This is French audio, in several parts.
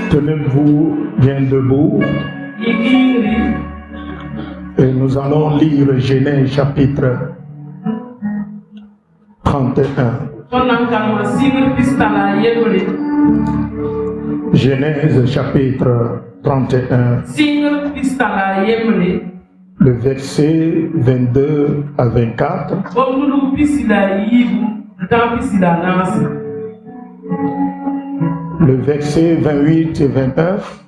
Tenez-vous bien debout. Et nous allons lire Genèse chapitre 31. Genèse chapitre 31. Le verset 22 à 24. Le verset 28 et 29.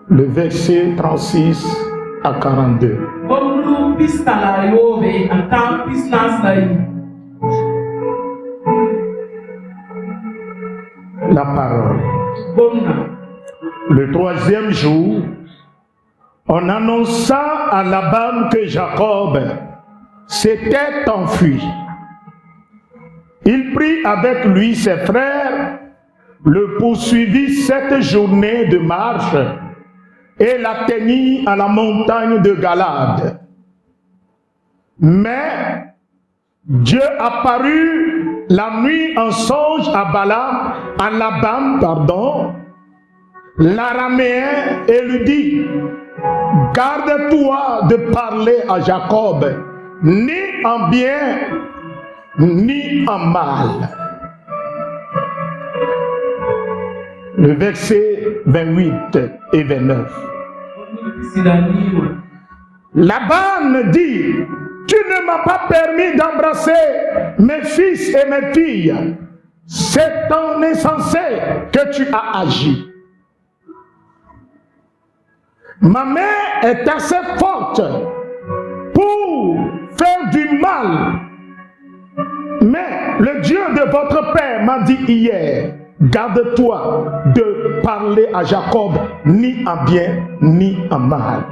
Le verset 36 à 42. La parole. Le troisième jour, on annonça à Laban que Jacob s'était enfui. Il prit avec lui ses frères, le poursuivit 7 journées de marche et l'atteignit à la montagne de Galade. Mais Dieu apparut la nuit en songe à Laban, l'araméen, et lui dit: garde-toi de parler à Jacob, ni en bien, ni en mal. Le verset 28 et 29. Laban dit: tu ne m'as pas permis d'embrasser mes fils et mes filles. C'est en insensé que tu as agi. Ma main est assez forte pour faire du mal. Mais le Dieu de votre père m'a dit hier: garde-toi de parler à Jacob ni en bien ni en mal.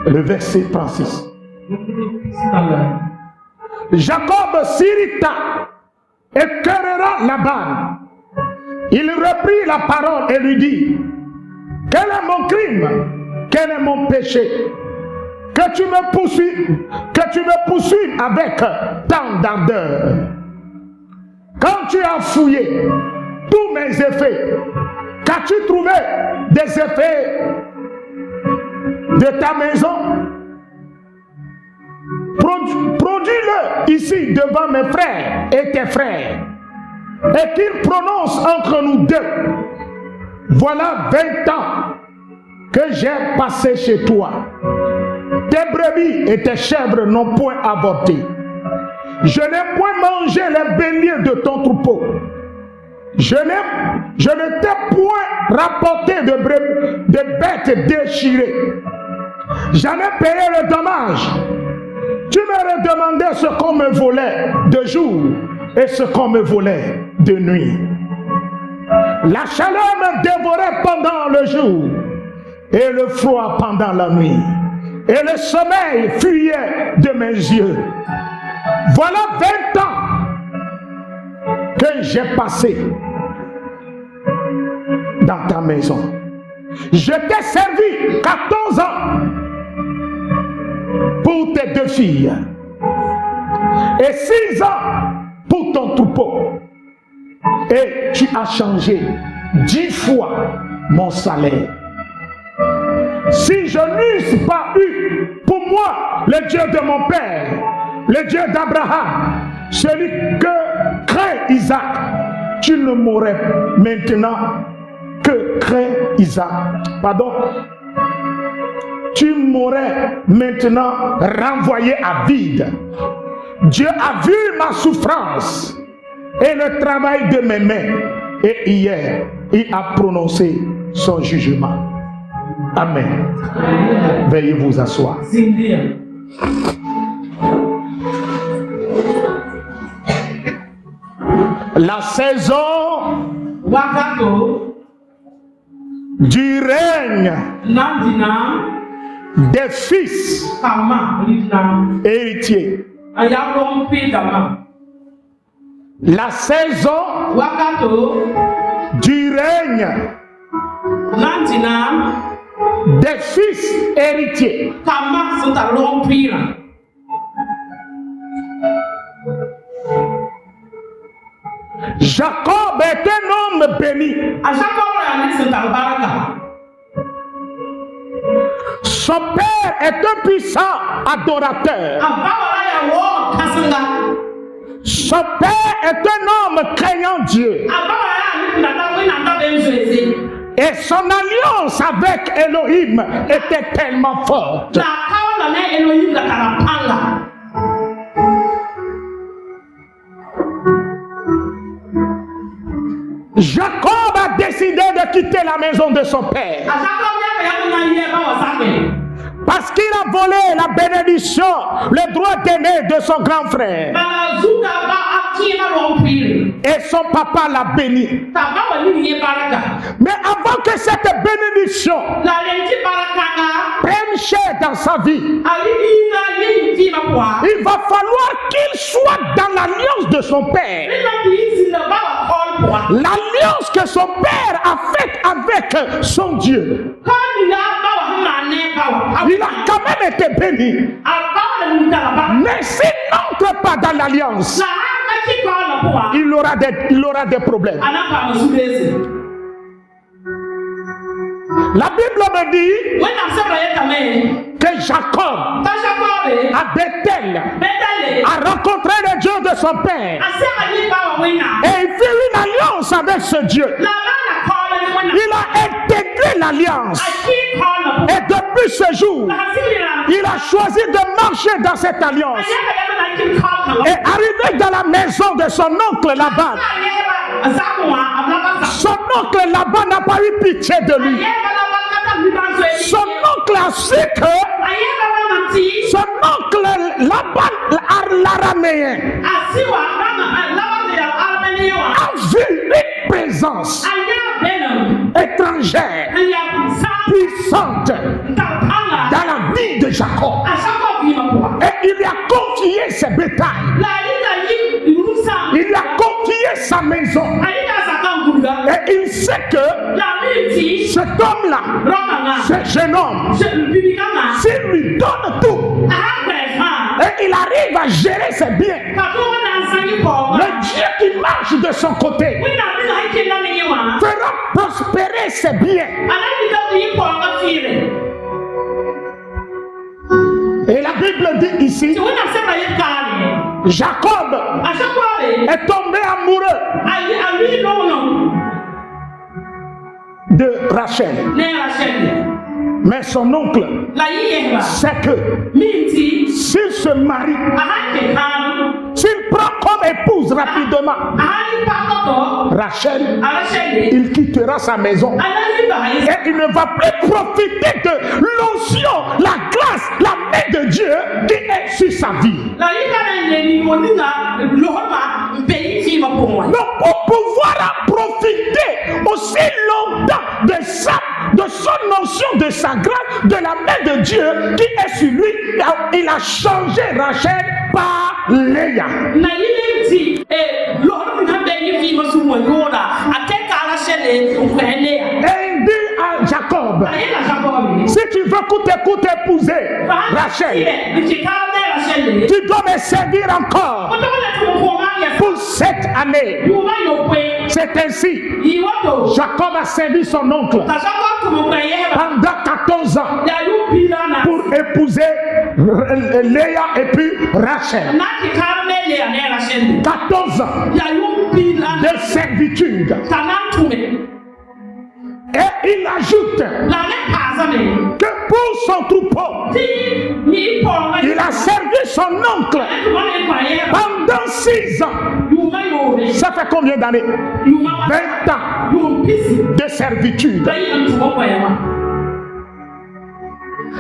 Le verset 36. Jacob s'irrita et querella Laban. Il reprit la parole et lui dit: quel est mon crime? Quel est mon péché? Que tu me poursuives avec tant d'ardeur. Quand tu as fouillé tous mes effets, qu'as-tu trouvé des effets de ta maison? Produis-le ici devant mes frères et tes frères, et qu'ils prononcent entre nous deux. Voilà 20 ans que j'ai passé chez toi. Tes brebis et tes chèvres n'ont point avorté. Je n'ai point mangé les béliers de ton troupeau. Je ne t'ai point rapporté de bêtes déchirées. J'en ai payé le dommage. Tu me redemandais ce qu'on me volait de jour et ce qu'on me volait de nuit. La chaleur me dévorait pendant le jour et le froid pendant la nuit. Et le sommeil fuyait de mes yeux. Voilà 20 ans que j'ai passé dans ta maison. Je t'ai servi 14 ans pour tes 2 filles et 6 ans pour ton troupeau. Et tu as changé 10 fois mon salaire. Si je n'eusse pas eu pour moi le Dieu de mon père, le Dieu d'Abraham, celui que craint Isaac, tu ne m'aurais maintenant que craint Isaac. Pardon. Tu m'aurais maintenant renvoyé à vide. Dieu a vu ma souffrance et le travail de mes mains. Et hier, il a prononcé son jugement. Amen. Veuillez vous asseoir. La saison du règne des fils héritiers. La saison du règne des fils héritiers. Jacob est un homme béni. Son père est un puissant adorateur. Son père est un homme craignant Dieu. Et son alliance avec Elohim était tellement forte. Jacob a décidé de quitter la maison de son père. Parce qu'il a volé la bénédiction, le droit d'aimer de son grand frère. Et son papa l'a béni. Mais avant que cette bénédiction prenne chair dans sa vie, il va falloir qu'il soit dans l'alliance de son père. L'alliance que son père a faite avec son Dieu. Il a quand même été béni. Mais s'il n'entre pas dans l'alliance, il aura des problèmes. La Bible me dit que Jacob à Bethel a rencontré le Dieu de son père et il fit une alliance avec ce Dieu. Il a intégré l'alliance et depuis ce jour il a choisi de marcher dans cette alliance et arrivé dans la maison de son oncle Laban. Son oncle Laban n'a pas eu pitié de lui. Son oncle a su que son oncle Laban l'araméen a vu une présence étrangère, puissante dans la vie de Jacob. Et il lui a confié ses bétails. Il lui a confié sa maison. Et il sait que cet homme-là, ce jeune homme, s'il lui donne tout, et il arrive à gérer ses biens, le Dieu qui marche de son côté fera prospérer ses biens. Et la Bible dit ici, Jacob est tombé amoureux de Rachel. Mais son oncle sait que s'il se marie, s'il prend comme épouse rapidement Rachel, il quittera sa maison et il ne va plus profiter de l'onction, la grâce, la main de Dieu qui est sur sa vie. Donc pour pouvoir en profiter aussi longtemps de son onction, de sa grâce, de la main de Dieu qui est sur lui, il a changé Rachel par Léa. Et il dit à Jacob, si tu veux coûte épouser Rachel, tu dois me servir encore pour 7 années. C'est ainsi. Jacob a servi son oncle pendant 14 ans pour épouser Léa et puis Rachel. 14 ans de servitude. Et il ajoute que pour son troupeau, il a servi son oncle pendant 6 ans. Ça fait combien d'années? 20 ans de servitude.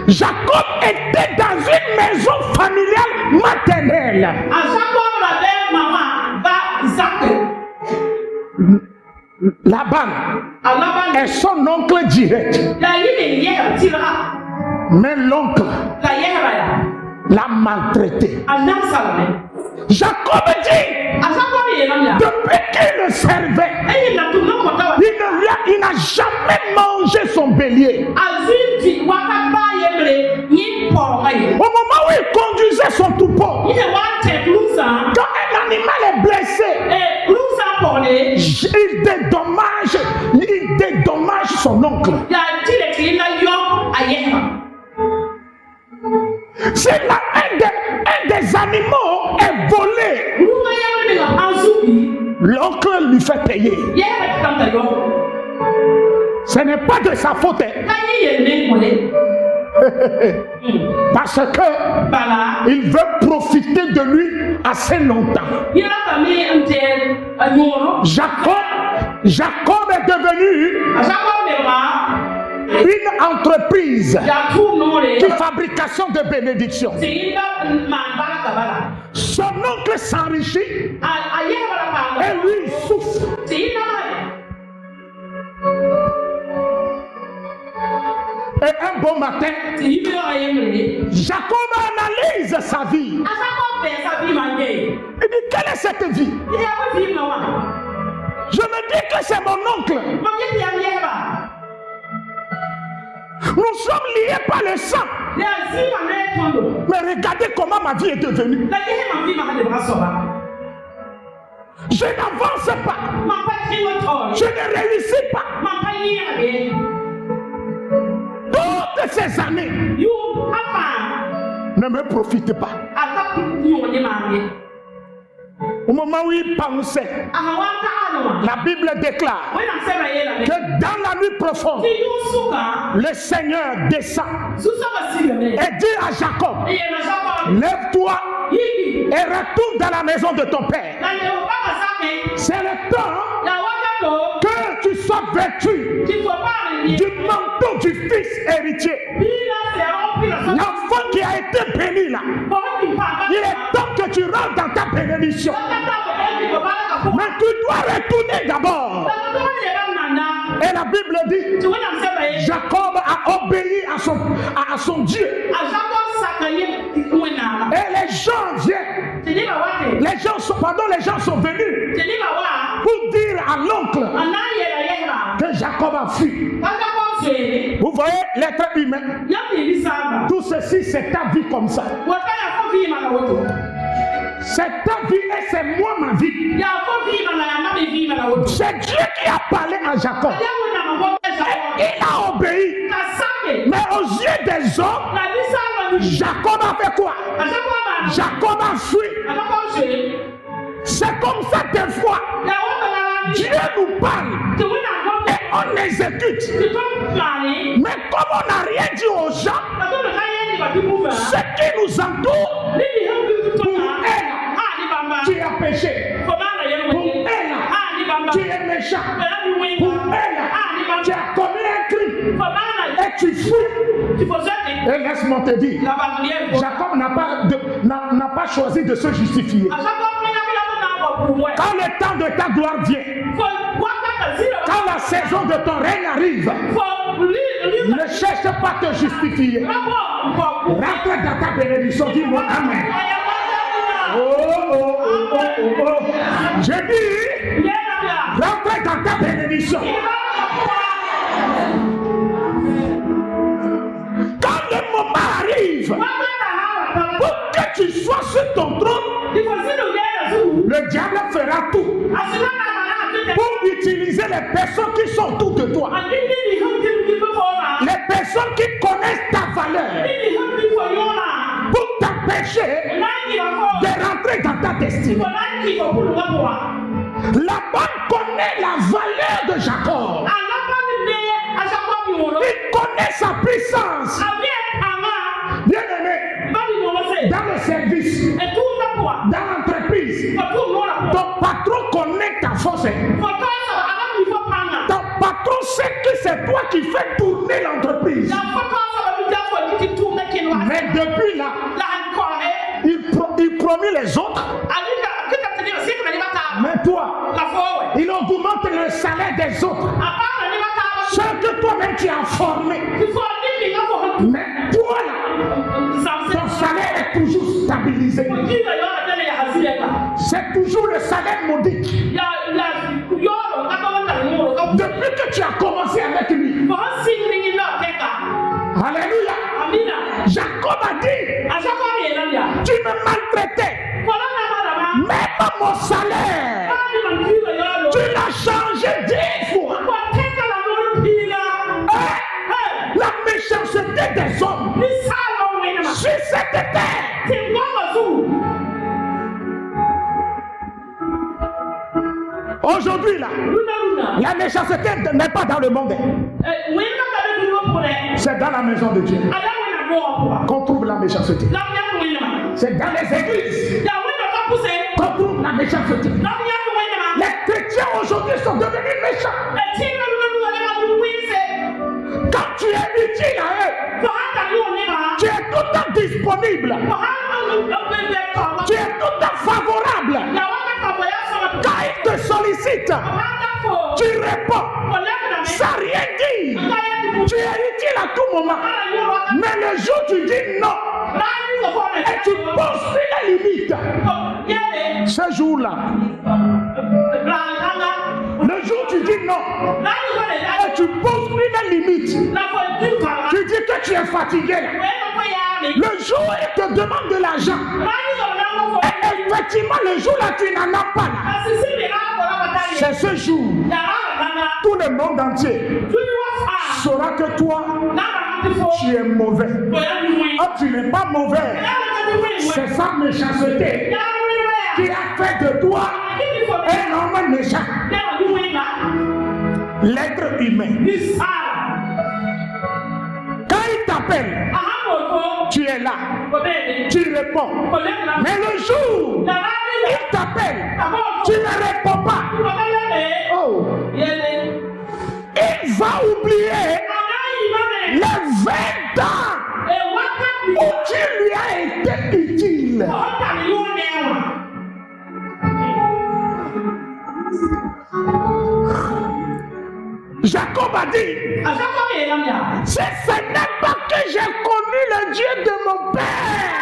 Jacob était dans une maison familiale maternelle. Laban est son oncle direct. Mais l'oncle l'a maltraité. Jacob dit, depuis qu'il le servait, il n'a jamais mangé son bélier. Au moment où il conduisait son troupeau, quand un animal est blessé, il dédommage son oncle. C'est là un des animaux est volé. L'oncle lui fait payer. Ce n'est pas de sa faute. Parce que il veut profiter de lui assez longtemps. Jacob est devenu une entreprise de fabrication de bénédictions. Son oncle s'enrichit et lui il souffre. Et un bon matin, Jacob analyse sa vie. Il dit, quelle est cette vie? Je me dis que c'est mon oncle. Nous sommes liés par le sang. Mais regardez comment ma vie est devenue. Je n'avance pas. Je ne réussis pas. Toutes ces années ne me profitent pas. Au moment où il pensait, la Bible déclare que dans la nuit profonde, le Seigneur descend et dit à Jacob, lève-toi et retourne dans la maison de ton père. C'est le temps que tu sois vêtu du manteau du fils héritier. L'enfant qui a été béni là, il est temps que tu rentres dans ta bénédiction. Mais tu dois retourner d'abord. Et la Bible dit, Jacob a obéi à son Dieu. Et les gens viennent. Les gens sont venus pour dire à l'oncle que Jacob a fui. Vous voyez l'être humain. Tout ceci, c'est ta vie comme ça. C'est ta vie et c'est moi ma vie. C'est Dieu qui a parlé à Jacob. Et il a obéi. Mais aux yeux des hommes, Jacob a fait quoi? Jacob a fui. C'est comme ça des fois. Dieu nous parle et on exécute. Mais comme on n'a rien dit aux gens, ce qui nous entoure, pour elle, tu as péché. Pour elle, tu es méchant. Pour elle, tu as commis un crime. Et tu fuis. Et laisse-moi te dire, Jacob n'a pas choisi de se justifier. Quand le temps de ta gloire vient, quand la saison de ton règne arrive, ne cherche pas à te justifier. Rentre dans ta bénédiction, dis-moi Amen. Oh. Je dis, rentre dans ta bénédiction. Quand le moment arrive, pour que tu sois sur ton trône, le diable fera tout pour utiliser les personnes qui sont autour de toi. Les personnes qui connaissent ta valeur pour t'empêcher de rentrer dans ta destinée. La banque connaît la valeur de Jacob. Il connaît sa puissance. Bien aimé, dans le service, dans l'entreprise, ton patron connaît ta force. Ton patron sait que c'est toi qui fais tourner l'entreprise. Mais depuis là, il promit les autres. Mais toi, il augmente le salaire des autres. Ce que toi-même tu as formé. Mais toi là, ton salaire est toujours stabilisé. C'est toujours le salaire modique. Depuis que tu as commencé avec lui. Alléluia. Jacob a dit, tu me maltraitais. Même mon salaire Aujourd'hui là, la méchanceté n'est pas dans le monde. C'est dans la maison de Dieu qu'on trouve la méchanceté. C'est dans les églises qu'on trouve la méchanceté. Les chrétiens aujourd'hui sont devenus méchants. Quand tu es utile à eux, tu es tout le temps disponible. Tu es tout le temps favorable. Quand ils te sollicitent, tu réponds sans rien dire. Tu es utile à tout moment. Mais le jour où tu dis non, et tu poses une limite, ce jour-là, le jour où tu dis non, et tu poses une limite, tu dis que tu es fatigué. Le jour où il te demande de l'argent, et effectivement le jour là tu n'en as pas là, c'est ce jour, tout le monde entier saura que toi, tu es mauvais. Oh, tu n'es pas mauvais. C'est sa méchanceté qui a fait de toi un homme méchant. L'être humain. Quand il t'appelle, tu es là, tu réponds. Mais le jour, il t'appelle, tu ne réponds pas. Oh. Il va oublier les 20 ans où tu lui as été utile. Jacob a dit, si ce n'est pas que j'ai connu le Dieu de mon père,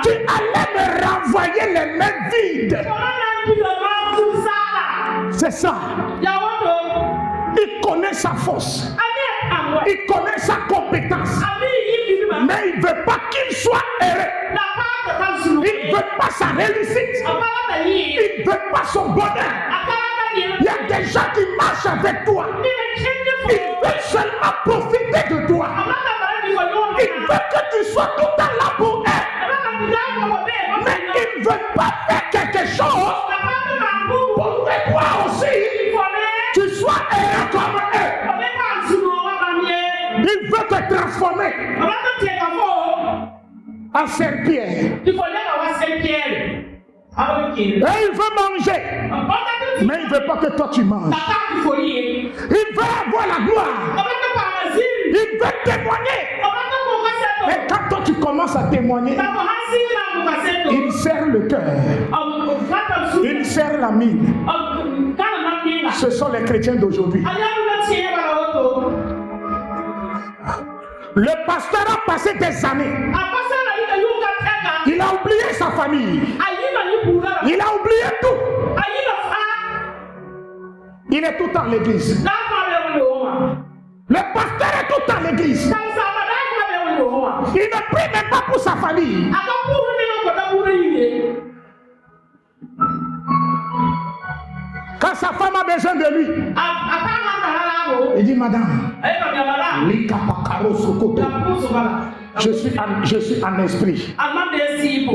tu allais me renvoyer les mains vides. C'est ça. Il connaît sa force. Il connaît sa compétence. Mais il ne veut pas qu'il soit heureux. Il ne veut pas sa réussite. Il ne veut pas son bonheur. Il y a des gens qui marchent avec toi. Ils veulent seulement profiter de toi. Ils veulent que tu sois tout le temps là pour eux. Mais ils ne veulent pas faire quelque chose pour que toi aussi tu sois heureux comme eux. Ils veulent te transformer en Saint-Pierre. Et il veut manger. Mais il ne veut pas que toi tu manges. Il veut avoir la gloire. Il veut témoigner. Et quand toi tu commences à témoigner, il serre le cœur. Il serre la mine. Ce sont les chrétiens d'aujourd'hui. Le pasteur a passé des années. Il a oublié sa famille. Il a oublié tout. Il est tout le temps à l'église. Le pasteur est tout le temps à l'église. Il ne prie même pas pour sa famille. Quand sa femme a besoin de lui, il dit, madame, je suis en esprit.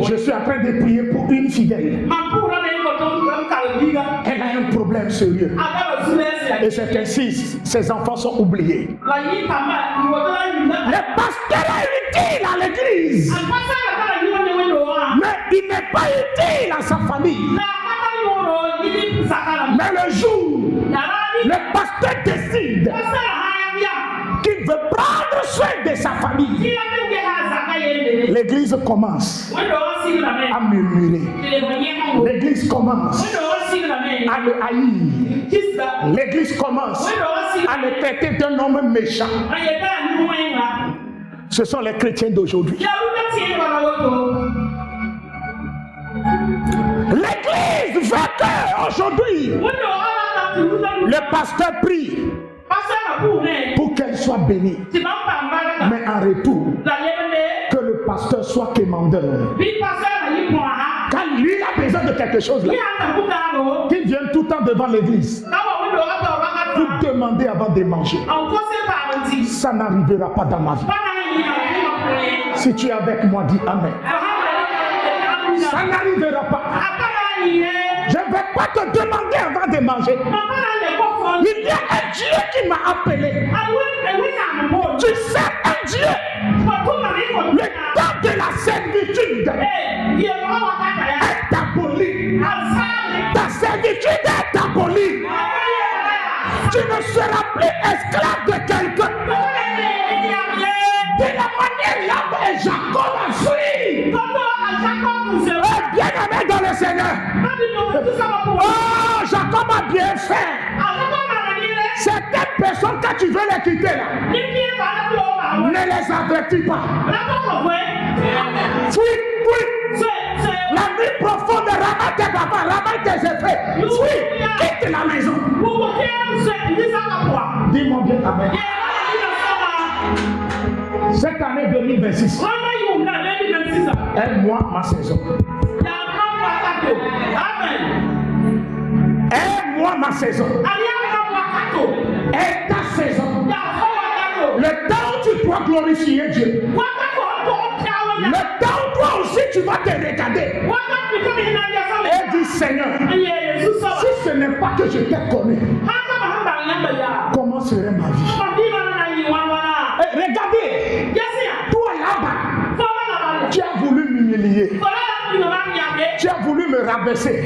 Je suis en train de prier pour une fidèle. Elle a un problème sérieux. Et c'est ainsi, ses enfants sont oubliés. Le pasteur est utile à l'église. Mais il n'est pas utile à sa famille. Mais le jour, le pasteur décide qu'il veut prendre soin de sa famille. L'église commence à murmurer. L'église commence à le haïr. L'église commence à le traiter d'un homme méchant. Ce sont les chrétiens d'aujourd'hui. L'église veut que aujourd'hui le pasteur prie pour qu'elle soit bénie. Mais en retour, que le pasteur soit commandeur. Quand lui a besoin de quelque chose là, qu'il vienne tout le temps devant l'église pour demander avant de manger. Ça n'arrivera pas dans ma vie. Si tu es avec moi, dis Amen. Ça n'arrivera pas. Je ne vais pas te demander avant de manger. Il y a un Dieu qui m'a appelé. Tu sers un Dieu. Le temps de la servitude est aboli. Ta servitude est abolie. Tu ne seras plus esclave de quelqu'un. De la manière là, Jacob a fui. Bien aimé dans le Seigneur. Oh, Jacob a bien fait. Certaines personnes, quand tu veux les quitter là, ne les avertis pas. Fuis. La nuit profonde, ramène tes papas, ramène tes effets. Fuis, quitte la maison. Dis-moi bien amen. Cette année 2026, aide-moi ma saison. Aide-moi ma saison. Aide ta saison. Le temps où tu dois glorifier Dieu. Le temps où toi aussi tu vas te regarder. Et dis Seigneur, si ce n'est pas que je t'ai connu, comment serait ma vie? Regardez, toi là-bas, tu as voulu m'humilier. Tu as voulu me rabaisser.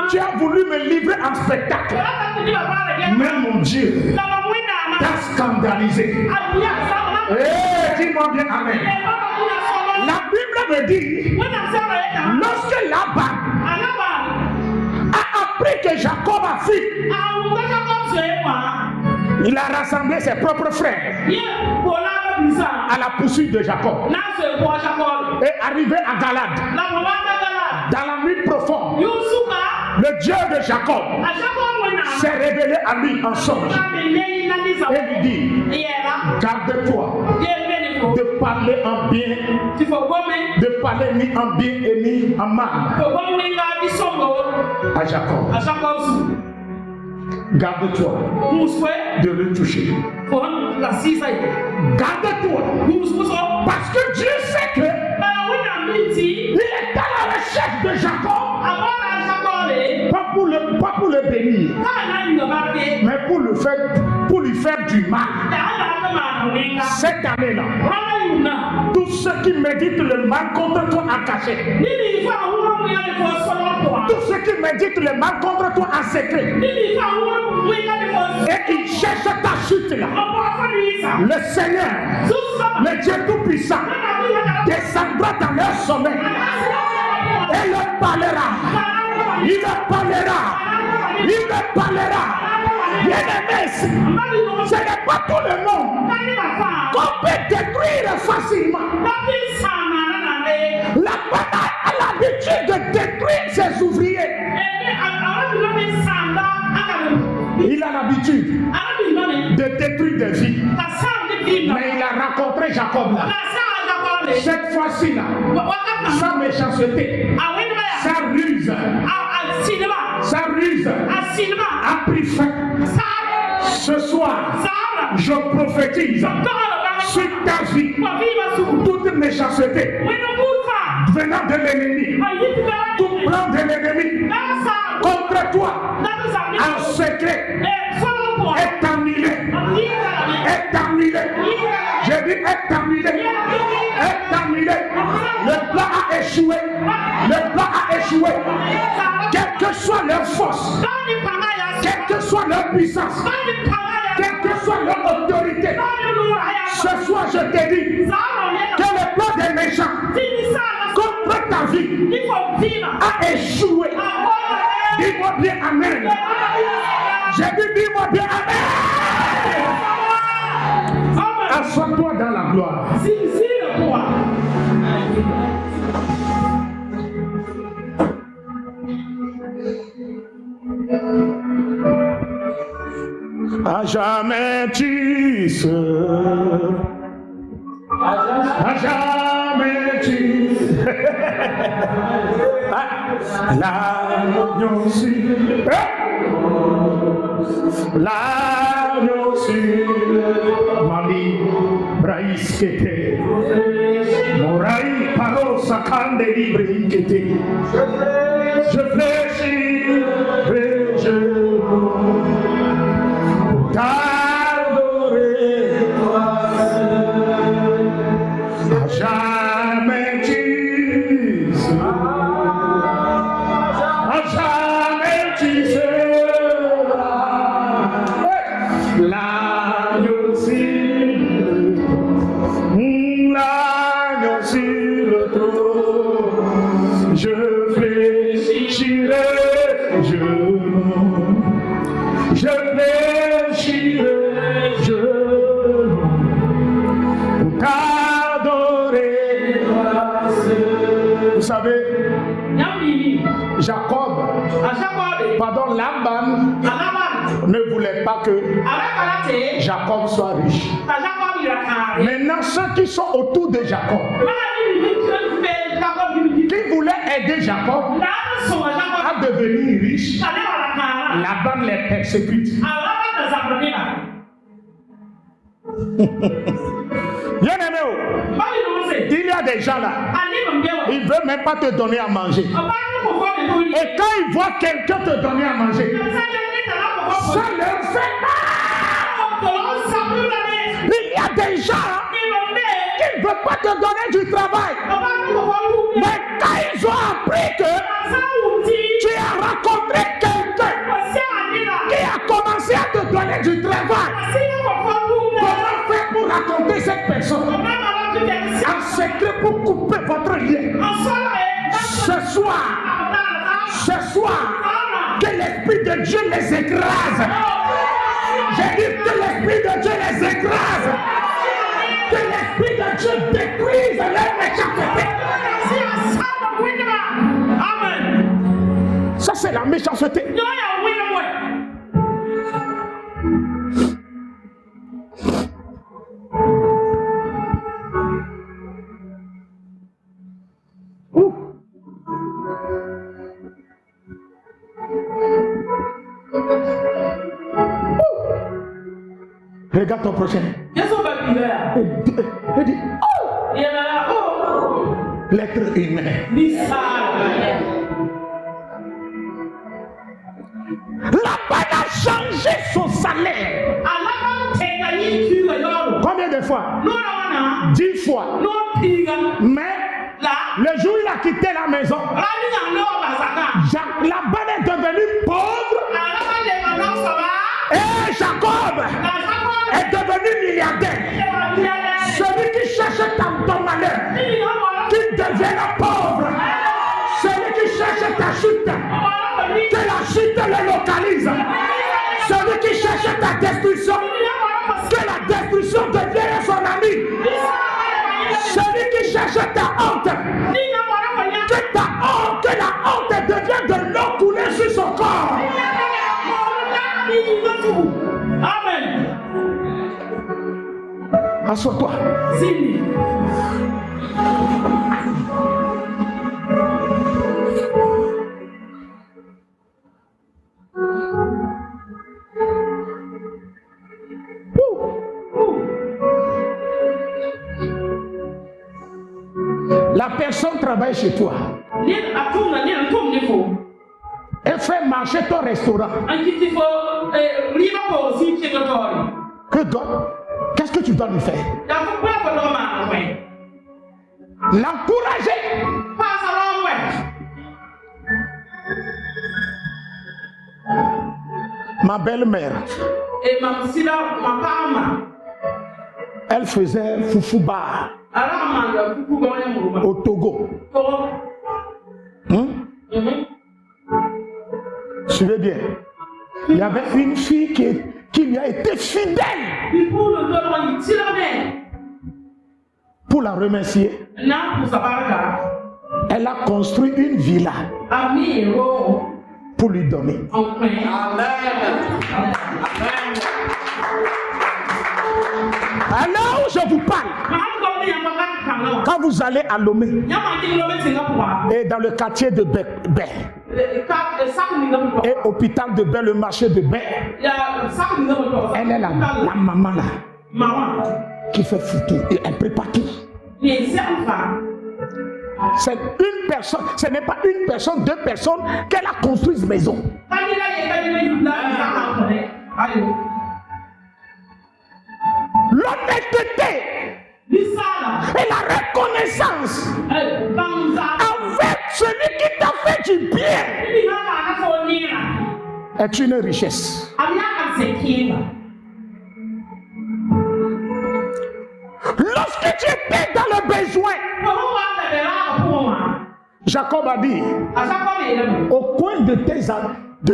Tu as voulu me livrer en spectacle. Mais mon Dieu t'a scandalisé. Dis-moi bien amen. La Bible me dit, lorsque Laban a appris que Jacob a fui, il a rassemblé ses propres frères à la poursuite de Jacob. Et arrivé à Galade, dans la nuit profonde, le Dieu de Jacob s'est révélé à lui en songe et lui dit, garde-toi de parler en bien, de parler ni en bien et ni en mal à Jacob. Garde-toi de le toucher. Garde-toi. Parce que Dieu sait que il est à la recherche de Jacob. Pas pour le bénir, mais pour lui faire du mal. Cette année-là, tous ceux qui méditent le mal contre toi en cachette, tous ceux qui méditent le mal contre toi en secret, et ils cherchent ta chute là, le Seigneur, le Dieu Tout-Puissant, descendra dans leur sommeil et leur parlera. Il leur parlera. Il leur parlera. Bien-aimés, ce n'est pas tout le monde qu'on peut détruire facilement. La bataille a l'habitude de détruire ses ouvriers. Il a l'habitude de détruire des vies. Mais il a rencontré Jacob là. Cette fois-ci là, sa méchanceté, sa ruse a pris fin. Ce soir, je prophétise sur ta vie toute méchanceté venant de l'ennemi, tout plan de l'ennemi contre toi en secret est annulé. Est annulé. J'ai dit est annulé. Est annulé. Le plan a échoué. Le plan a échoué. Quelle que soit leur force, quelle que soit leur puissance, quelle que soit leur autorité, ce soir je te dis que le plan des méchants contre ta vie a échoué. Dis-moi bien amen. J'ai dit dis-moi bien amen. Assois-toi dans la gloire. À jamais tu seras. À jamais tu l'agneau sur l'agneau sur Mali Braïskete Moraï Paro Sakande Libre Inkete je fléchirai, je t'adorer, toi seul, à jamais tu seras, à jamais tu seras l'agneau sur le trône. Je fléchirai, je fléchirai, je t'adorer. Vous savez, Jacob, pardon, Laban ne voulait pas que Jacob soit riche. Maintenant, ceux qui sont autour de Jacob, qui voulaient aider Jacob à devenir riche, Laban les persécute. Bien aimé, il y a des gens là, ils ne veulent même pas te donner à manger. Et quand ils voient quelqu'un te donner à manger, ça leur fait mal. Il y a des gens qui ne veulent pas te donner du travail. Mais quand ils ont appris que tu as rencontré quelqu'un qui a commencé à te donner du travail, comment faire pour raconter cette personne en secret pour couper votre lien? Ce soir, que l'Esprit de Dieu les écrase. J'ai dit que l'Esprit de Dieu les écrase. Que l'Esprit de Dieu détruise leur méchanceté. Amen. Ça, c'est la méchanceté. Regarde ton prochain. Et dit, l'être humain. Laban a changé son salaire. Combien de fois? 10 fois. Mais le jour où il a quitté la maison, Laban est devenu pauvre. Et Jacob est devenu milliardaire. Celui qui cherche ton malheur, qui devienne pauvre. Celui qui cherche ta chute, que la chute le localise. Celui qui cherche ta destruction, que la destruction devienne son ami. Celui qui cherche ta honte, que la honte devienne de l'eau coulée sur son corps. Amen. Assois-toi. La personne travaille chez toi. Elle fait marcher ton restaurant. Qu'est-ce que tu dois lui faire? L'encourager. Ma belle-mère, elle faisait foufouba au Togo. Suivez bien. Il y avait une fille qui lui a été fidèle. Pour la remercier, elle a construit une villa pour lui donner. Amen. Alors je vous parle. Quand vous allez à Lomé et dans le quartier de Bé et hôpital de Bé, le marché de Bé, elle est la maman là qui fait foutu et elle prépare tout. C'est une personne, ce n'est pas une personne, deux personnes qu'elle a construit cette maison. L'honnêteté et la reconnaissance avec celui qui t'a fait du bien est une richesse. Lorsque tu étais dans le besoin, Jacob a dit, au coin de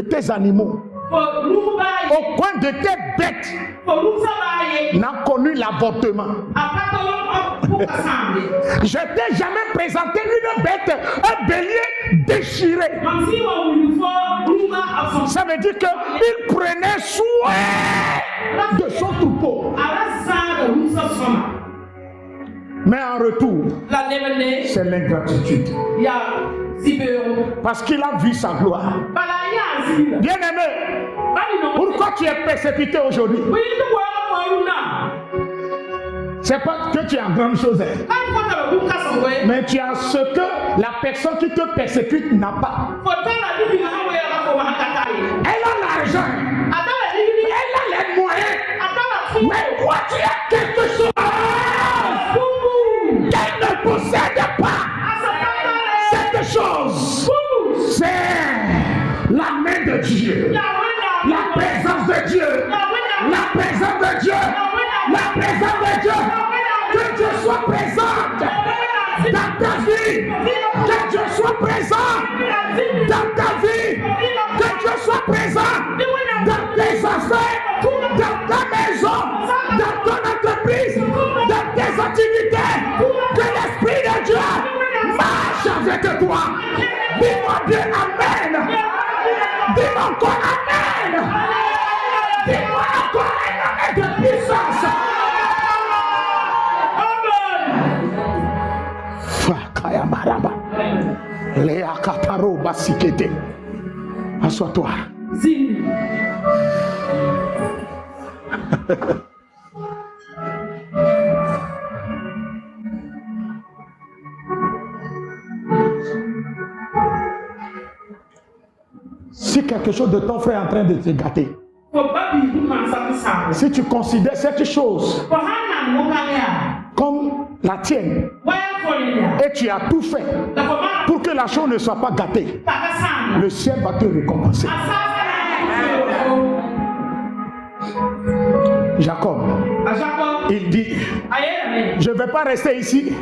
tes animaux, au coin de tes bêtes, n'a connu l'avortement. Je t'ai jamais présenté une bête, un bélier déchiré. Ça veut dire qu'il prenait soin de son troupeau. Mais en retour, c'est l'ingratitude. Parce qu'il a vu sa gloire. Bien-aimé, pourquoi tu es persécuté aujourd'hui? C'est pas que tu as grande chose, mais tu as ce que la personne qui te persécute n'a pas. Elle a l'argent, elle a les moyens, mais toi tu as quelque chose qu'elle ne possède pas. Cette chose, c'est la main de Dieu, la présence de Dieu, la présence de Dieu, la présence de Dieu. Que Dieu soit présent dans ta vie, que Dieu soit présent dans ta vie, que Dieu soit présent dans tes affaires, dans ta maison, dans ton entreprise, dans tes activités. Que l'Esprit de Dieu marche avec toi. Dis-moi Dieu Amen. Dis-moi encore Amen. Dis-moi encore un amen de puissance. Fakaya maraba. Léa Kataro Basikete. Assois-toi. Si quelque chose de ton frère est en train de te gâter, si tu considères cette chose comme la tienne et tu as tout fait pour que la chose ne soit pas gâtée, le ciel va te récompenser. Jacob, il dit, je ne vais pas rester ici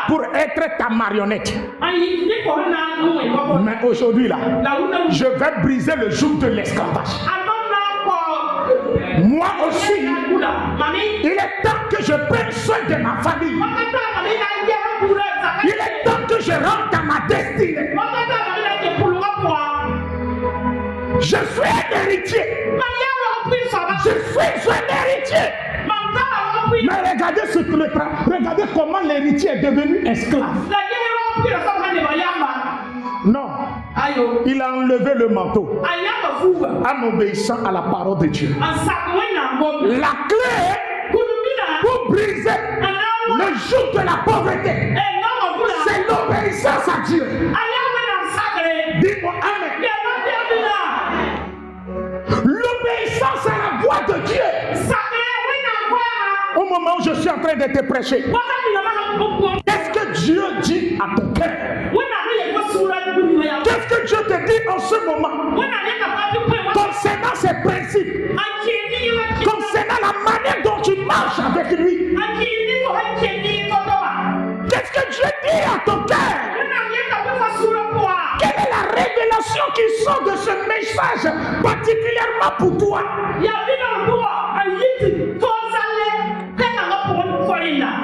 pour être ta marionnette. Mais aujourd'hui là, je vais briser le joug de l'esclavage. Moi aussi, il est temps que je prenne soin de ma famille. Il est temps que je rentre dans ma destinée. Je suis un héritier. Je suis un héritier. Mais regardez comment l'héritier est devenu esclave. Non, il a enlevé le manteau en obéissant à la parole de Dieu. La clé pour briser le joug de la pauvreté, c'est l'obéissance à Dieu. Dis-moi Amen. L'obéissance à la voix de Dieu. Au moment où je suis en train de te prêcher, qu'est-ce que Dieu dit à ton cœur? Qu'est-ce que Dieu te dit en ce moment concernant ses principes, concernant la manière dont tu marches avec lui? Qu'est-ce que Dieu dit à ton cœur? Quelle est la révélation qui sort de ce message particulièrement pour toi?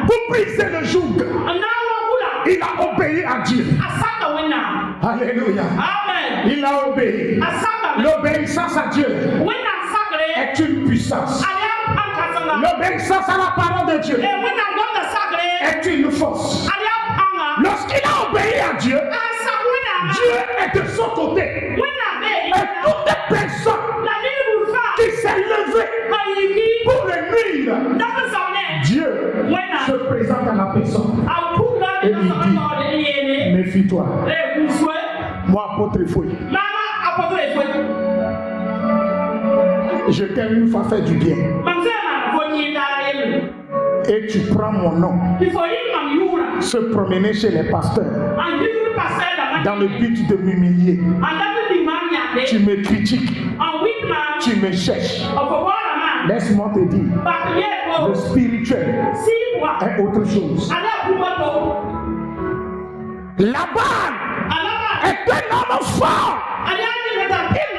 Pour briser le joug, il a obéi à Dieu. Alléluia. Amen. Il a obéi. L'obéissance à Dieu est une puissance. L'obéissance à la parole de Dieu est une force. Lorsqu'il a obéi à Dieu, Dieu est de son côté. Et toute personne qui s'est levée pour le nuire, Dieu se présente à la personne et lui dit, Méfie-toi. Moi, apôtre Fouille. Je t'ai une fois fait du bien. Et tu prends mon nom. Se promener chez les pasteurs. Dans le but de m'humilier. Tu me critiques. Tu me cherches. Laisse-moi te dire. Le spirituel est autre chose. Laban est un homme fort. Il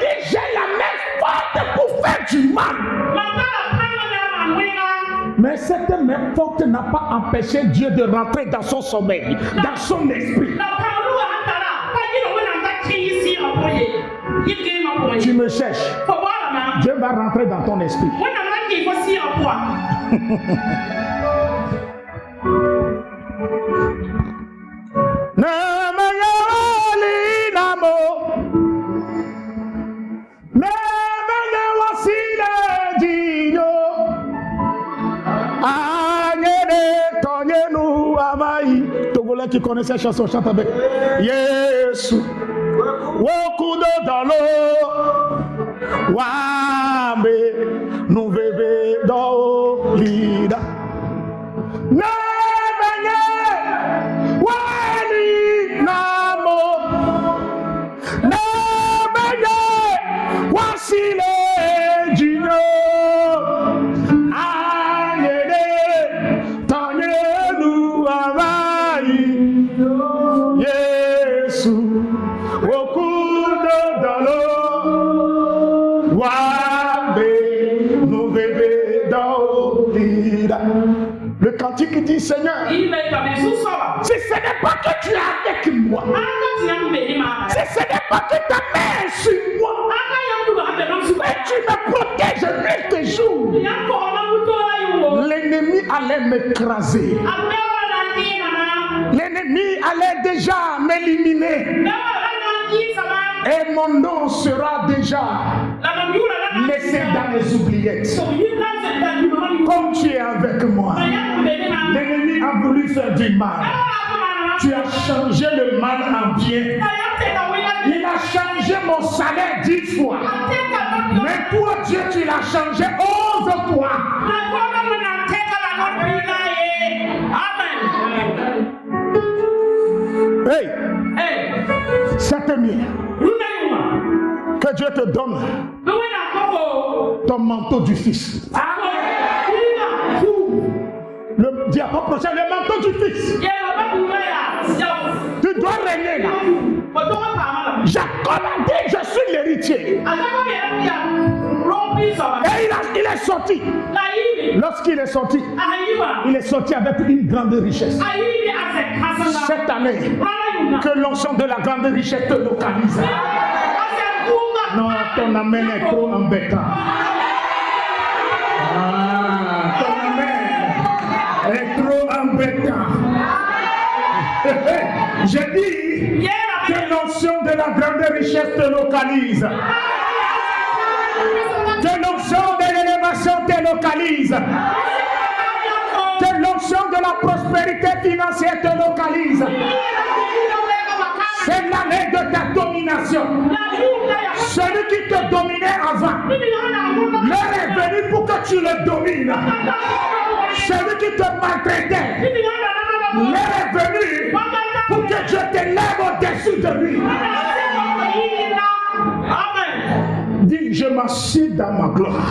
dit j'ai la main forte pour faire du mal. Mais cette main forte n'a pas empêché Dieu de rentrer dans son sommeil, dans son esprit. Tu me cherches. Dieu va rentrer dans ton esprit. Togolais qui connaît cette chanson, chante avec Yesu. Wokudo dalo Wame Nuveve do lida Nebenye Wali Namo Nebenye Wasile Jino Ayede Tanyelu Avai Yesu Le cantique dit Seigneur, si ce n'est pas que tu es avec moi, si ce n'est pas que ta main est sur moi, et tu me protèges nuit et jour, l'ennemi allait m'écraser. L'ennemi allait déjà m'éliminer. Et mon nom sera déjà laissé dans les oubliettes. Comme tu es avec moi, l'ennemi a voulu faire du mal. Tu as changé le mal en bien. Il a changé mon salaire 10 fois. Mais toi, Dieu, tu l'as changé 11 fois. Hey, cette nuit, que Dieu te donne ton manteau du Fils. Le diable prochain, le manteau du Fils. Tu dois régner là. Jacob a dit, je suis l'héritier. Et il est sorti. Lorsqu'il est sorti, il est sorti avec une grande richesse. Cette année, que l'onction de la grande richesse te localise. Non, ton amen est trop embêtant. Ton amen est trop embêtant. J'ai dit que l'onction de la grande richesse te localise. Que l'onction de l'élévation te localise. Que l'onction de la prospérité financière te localise. C'est l'année de ta domination. Celui qui te dominait avant, l'heure est venue pour que tu le domines. Celui qui te maltraitait, l'heure est venue pour que Dieu t'élève au-dessus de lui. Dis, je m'assieds dans ma gloire.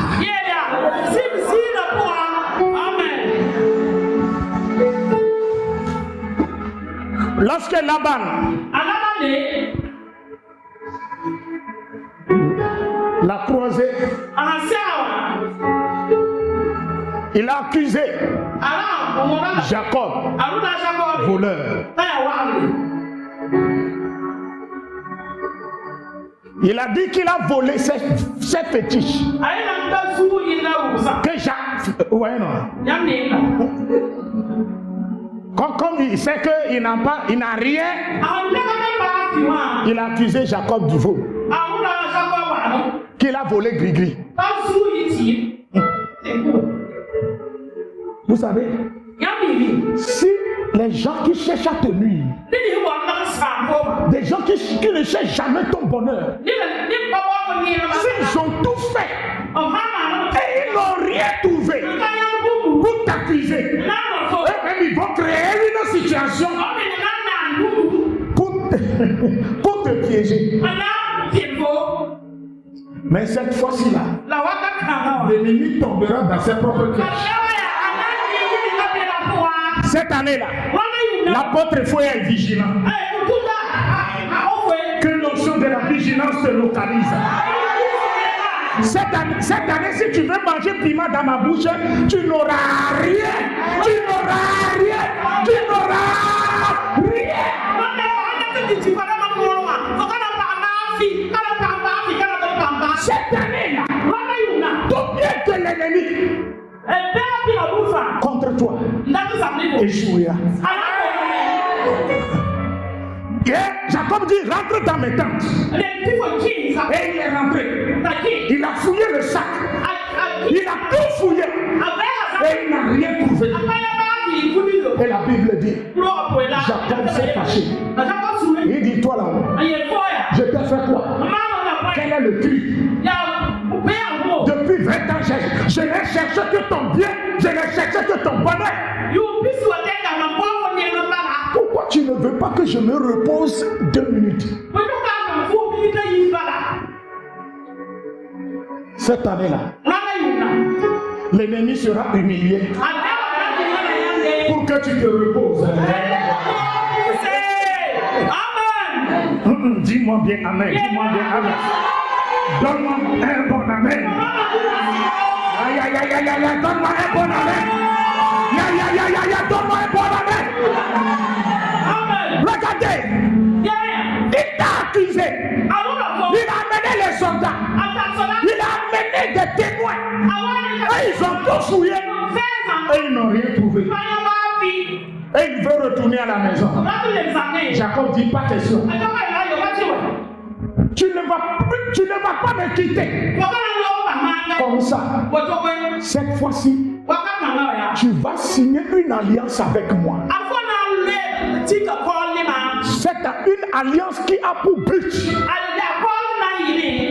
Lorsque Laban l'a croisé, il a accusé Jacob, voleur. Il a dit qu'il a volé ses fétiches. Que Jacques. Ouais, non. Comme il sait qu'il n'a rien, il a accusé Jacob du vol. Qu'il a volé Grigri. Vous savez, si les gens qui cherchent à te nuire Des gens qui ne cherchent jamais ton bonheur. S'ils ont tout fait et ils n'ont rien trouvé pour t'accuser, eux-mêmes ils vont créer une situation pour te piéger. Mais cette fois-ci-là, l'ennemi tombera dans ses propres pièges. Cette année-là, l'apôtre faut être vigilant. Que l'option de la vigilance te localise. Cette année, si tu veux manger piment dans ma bouche, tu n'auras rien. Tu n'auras rien. Tu n'auras rien. Cette année-là, tout bien que l'ennemi contre toi échouera. Et Jacob dit, rentre dans mes tentes. Et il est rentré. Il a fouillé le sac. Il a tout fouillé. Et il n'a rien trouvé. Et la Bible dit, Jacob s'est fâché. Il dit, toi là-haut, je t'ai fait quoi? Quel est le cri? Depuis 20 ans, je n'ai cherché que ton bien, je n'ai cherché que ton bonheur. Pourquoi tu ne veux pas que je me repose 2 minutes? Cette année-là, l'ennemi sera humilié pour que tu te reposes. Dis-moi bien amen. Dis-moi bien amen. Donne-moi un bon amen. Aïe, aïe, aïe, aïe, aïe, donne-moi un bon amen. Aïe, aïe, aïe, aïe, aïe, donne-moi un bon amen. Regardez. Il t'a accusé. Il a amené les soldats. Il a amené des témoins. Et ils ont tout fouillé. Et ils n'ont rien trouvé. Et il veut retourner à la maison. Jacob dit, pas question. Tu ne vas pas me quitter. Comme ça. Cette fois-ci, tu vas signer une alliance avec moi. C'est une alliance qui a pour but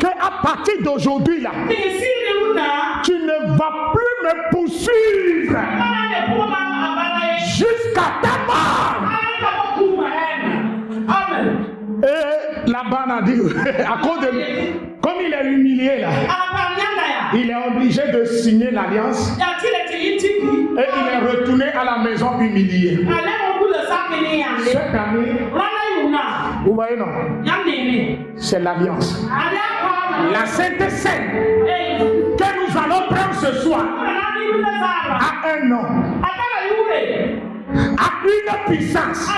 qu'à partir d'aujourd'hui là, tu ne vas plus me poursuivre jusqu'à ta mort. Et Laban a dit, à cause de comme il est humilié là, il est obligé de signer l'alliance et il est retourné à la maison humilié. Cette année, vous voyez non, c'est l'alliance. La Sainte Seine que nous allons prendre ce soir a un nom, a une puissance.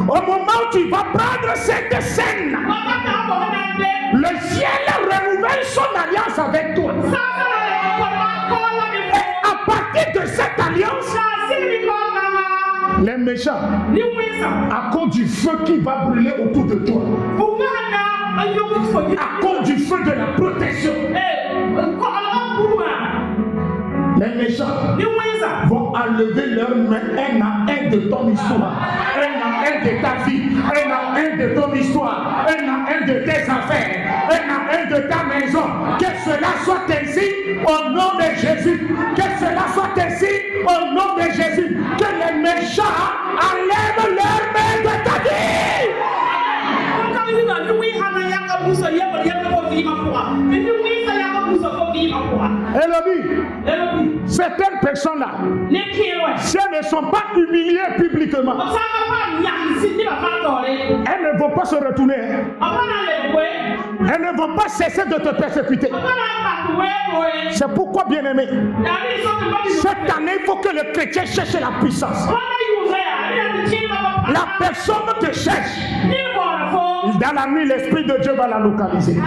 Au moment où tu vas prendre cette scène, le ciel renouvelle son alliance avec toi. Et à partir de cette alliance, les méchants, à cause du feu qui va brûler autour de toi, à cause du feu de la protection, les méchants vont enlever leurs mains un à un de ton histoire, un à un de ta vie, un à un de ton histoire, un à un de tes affaires, un à un de ta maison. Que cela soit ainsi au nom de Jésus. Que cela soit ainsi au nom de Jésus. Que les méchants enlèvent leurs mains de ta vie. Elobi, certaines personnes-là, si elles ne sont pas humiliées publiquement, elles ne vont pas se retourner. Elles ne vont pas cesser de te persécuter. C'est pourquoi, bien-aimé, cette année, il faut que le chrétien cherche la puissance. La personne te cherche. Dans la nuit, l'Esprit de Dieu va la localiser.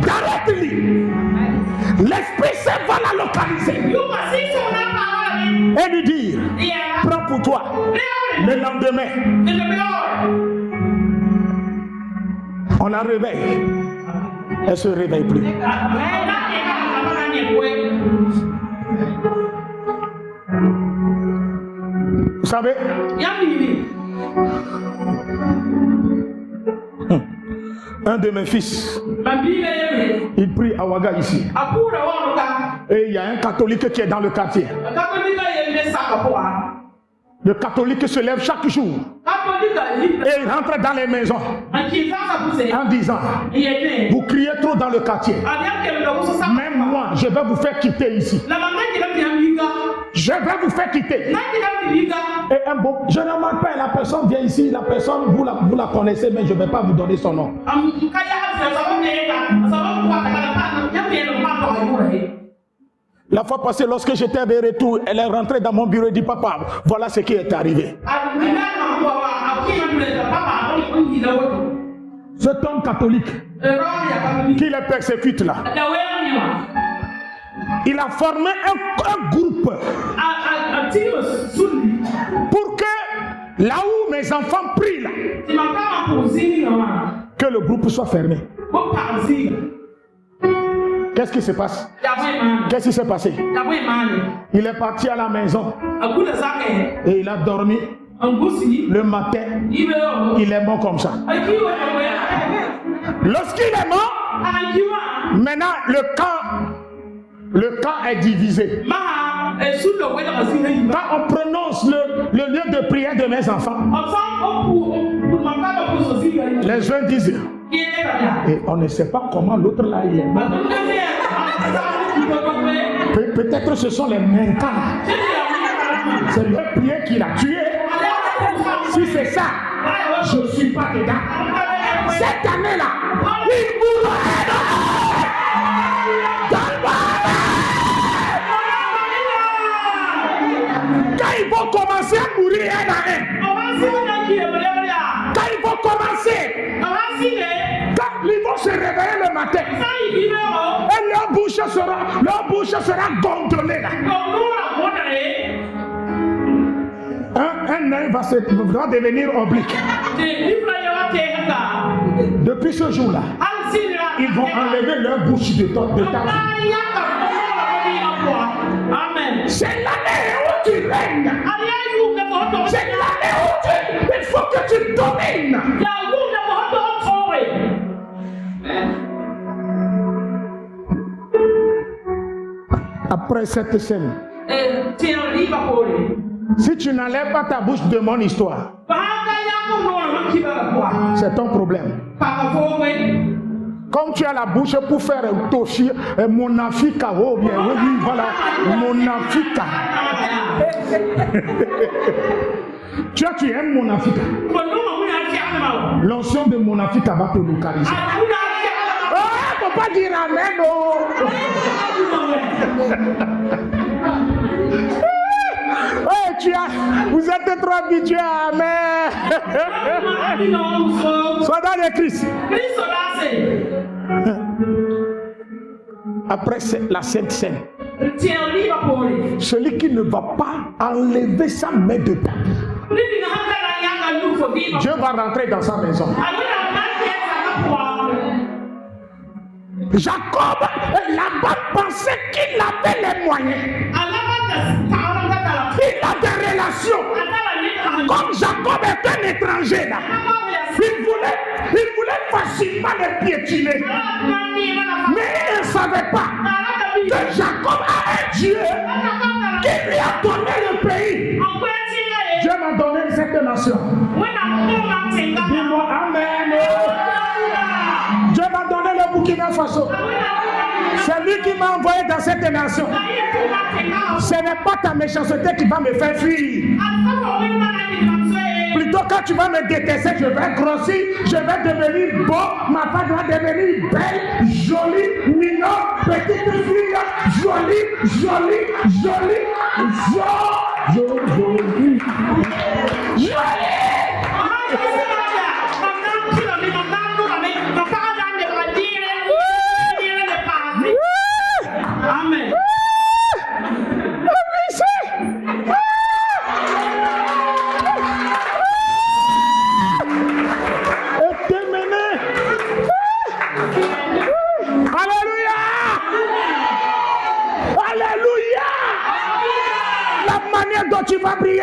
Directement, l'Esprit Saint va la localiser et lui dire, prends pour toi. Le lendemain, on la réveille. Elle ne se réveille plus. savez, un de mes fils, il prie à Ouaga ici. Et il y a un catholique qui est dans le quartier. Le catholique se lève chaque jour et il rentre dans les maisons en disant: vous criez trop dans le quartier. Même moi, je vais vous faire quitter ici. Je vais vous faire quitter. Et un beau, généralement, quand la personne vient ici, la personne, vous la connaissez, mais je ne vais pas vous donner son nom. La fois passée, lorsque j'étais de retour, elle est rentrée dans mon bureau et dit: papa, voilà ce qui est arrivé. Cet homme catholique qui les persécute là, il a formé un groupe pour que là où mes enfants prient là, que le groupe soit fermé. Qu'est-ce qui se passe? Qu'est-ce qui s'est passé? Il est parti à la maison et il a dormi. Le matin, il est mort comme ça. Lorsqu'il est mort, maintenant le camp est divisé. Quand on prononce le lieu de prière de mes enfants, les uns disent, et on ne sait pas comment l'autre là il est mort. Peut-être ce sont les Menka. C'est leur prière qui l'a tué. Si c'est ça, je ne suis pas dedans. Cette année-là, il mourra dans le quand ils vont commencer à mourir un à un, quand ils vont commencer, quand ils vont se réveiller le matin, et leur bouche sera gondolée là. Un œil va devenir oblique. Depuis ce jour-là, ils vont enlever leur bouche de ta vie. C'est l'année où tu règnes. C'est l'année où il faut que tu domines. Après cette scène, si tu n'enlèves pas ta bouche de mon histoire, c'est ton problème. Comme tu as la bouche pour faire toshi, monafika, oh bien, oui, voilà, monafika. Tu aimes monafika. L'onction de monafika va te localiser. Oh, faut pas dire amen, oh. Oh, vous êtes trop habitués à amen. Sois dans le Christ. Après la Sainte Seine, celui qui ne va pas enlever sa main de ta vie, Dieu va rentrer dans sa maison. Jacob, Laban pensait qu'il avait les moyens. Il a des relations. Comme Jacob est un étranger là, il voulait facilement les piétiner. Mais il ne savait pas que Jacob a un Dieu qui lui a donné le pays. Dieu m'a donné cette nation. Dis-moi amen. Dieu m'a donné le Burkina Faso. C'est lui qui m'a envoyé dans cette nation. Ce n'est pas ta méchanceté qui va me faire fuir. Plutôt quand tu vas me détester, je vais grossir, je vais devenir beau, ma femme va devenir belle, jolie, mignonne, petite fille, jolie. Amen. Dont tu vas briller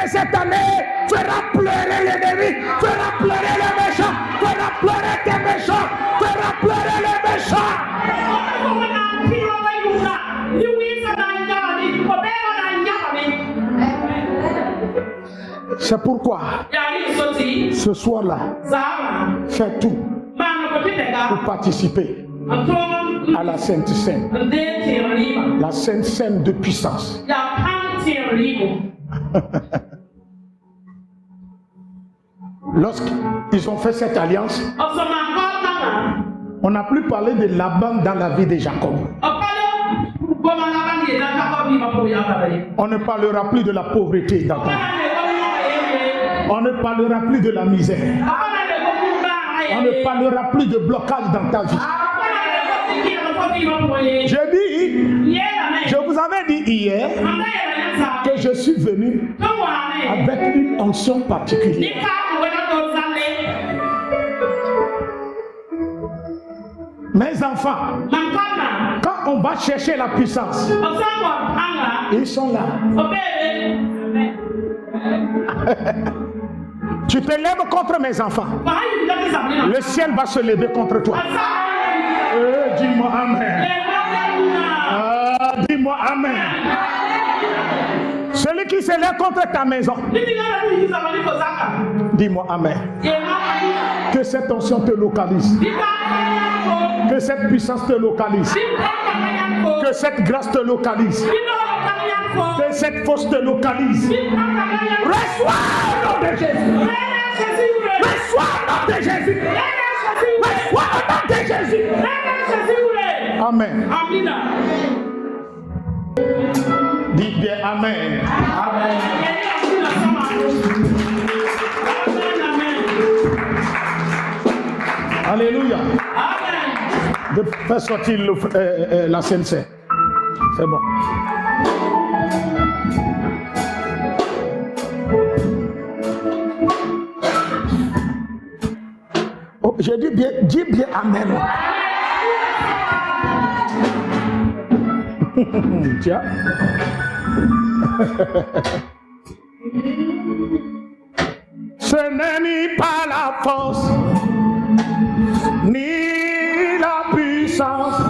C'est pourquoi ce soir-là, fais tout pour participer à la Sainte Seine. La Sainte Seine de puissance. Lorsqu'ils ont fait cette alliance, on n'a plus parlé de Laban dans la vie de Jacob. On ne parlera plus de la pauvreté dans ta vie. On ne parlera plus de la misère. On ne parlera plus de blocage dans ta vie. Je vous avais dit hier que je suis venu avec une onction particulière. Mes enfants, quand on va chercher la puissance, ils sont là. Tu te lèves contre mes enfants, le ciel va se lever contre toi. Dis-moi amen. Dis-moi amen. Celui qui se lève contre ta maison, dis-moi amen. Que cette onction te localise. Que cette puissance te localise. Que cette grâce te localise. Que cette force te localise. Reçois au nom de Jésus. Reçois au nom de Jésus. Reçois au nom de Jésus. Amen. Dis bien amen. Amen. Alléluia. De faire sortir la Sainte Seine. C'est bon. Oh, j'ai dit bien, dis bien amen. Tiens. Ce n'est ni pas la force, ni la puissance,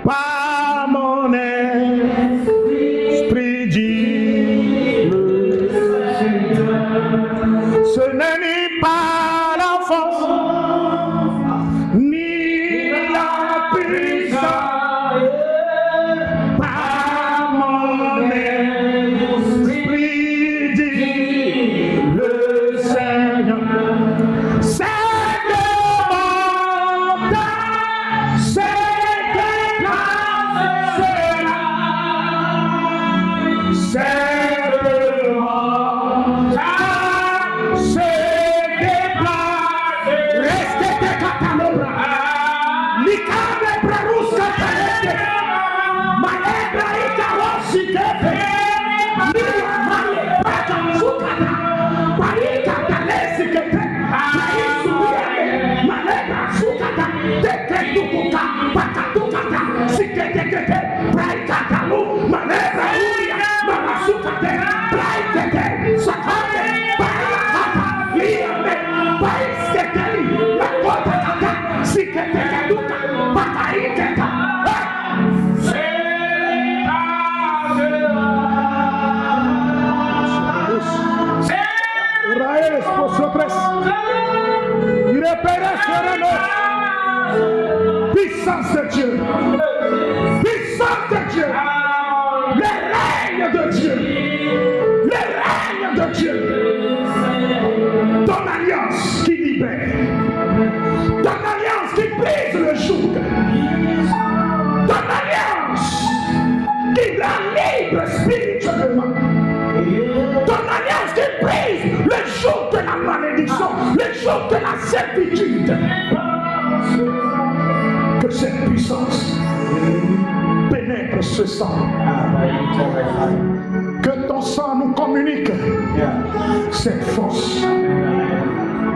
par mon esprit, dit le Seigneur. Ce n'est ni pas la force, ni la puissance, par mon esprit, dit le Seigneur. Puissance de Dieu, puissance de Dieu, le règne de Dieu, le règne de Dieu, ton alliance qui libère, ton alliance qui brise le joug, ton alliance qui rend libre spirituellement, ton alliance qui brise le joug de la malédiction, le joug de la servitude. Que cette puissance pénètre ce sang. Que ton sang nous communique cette force.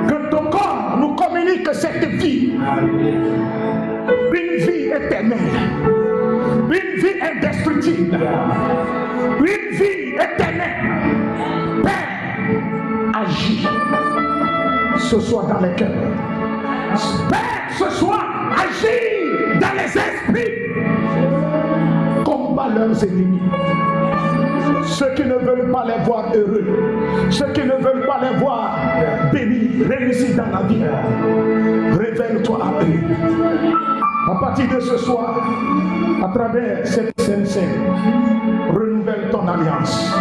Que ton corps nous communique cette vie. Une vie éternelle. Une vie indestructible. Une vie éternelle. Père, agis ce soir dans les cœurs. Père, ce soir, agis dans les esprits. Combat leurs ennemis. Ceux qui ne veulent pas les voir heureux, ceux qui ne veulent pas les voir bénis, réussis dans la vie, révèle-toi à eux. À partir de ce soir, à travers cette scène, renouvelle ton alliance,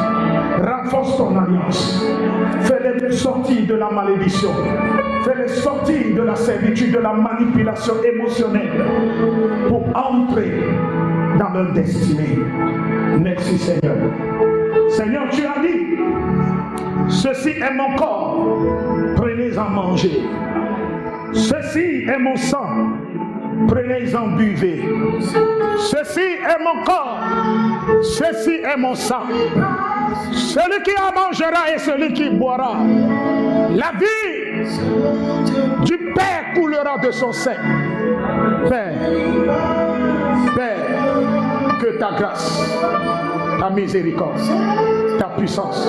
renforce ton alliance, fais-les sortir de la malédiction, fais-les sortir de la servitude, de la manipulation émotionnelle pour entrer dans leur destinée. Merci Seigneur. Seigneur, tu as dit, ceci est mon corps, prenez-en manger. Ceci est mon sang, prenez-en buvez. Ceci est mon corps, ceci est mon sang. Celui qui en mangera et celui qui boira, la vie du Père coulera de son sein. Père, Père, que ta grâce, ta miséricorde, ta puissance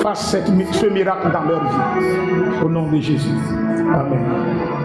fasse ce miracle dans leur vie. Au nom de Jésus. Amen.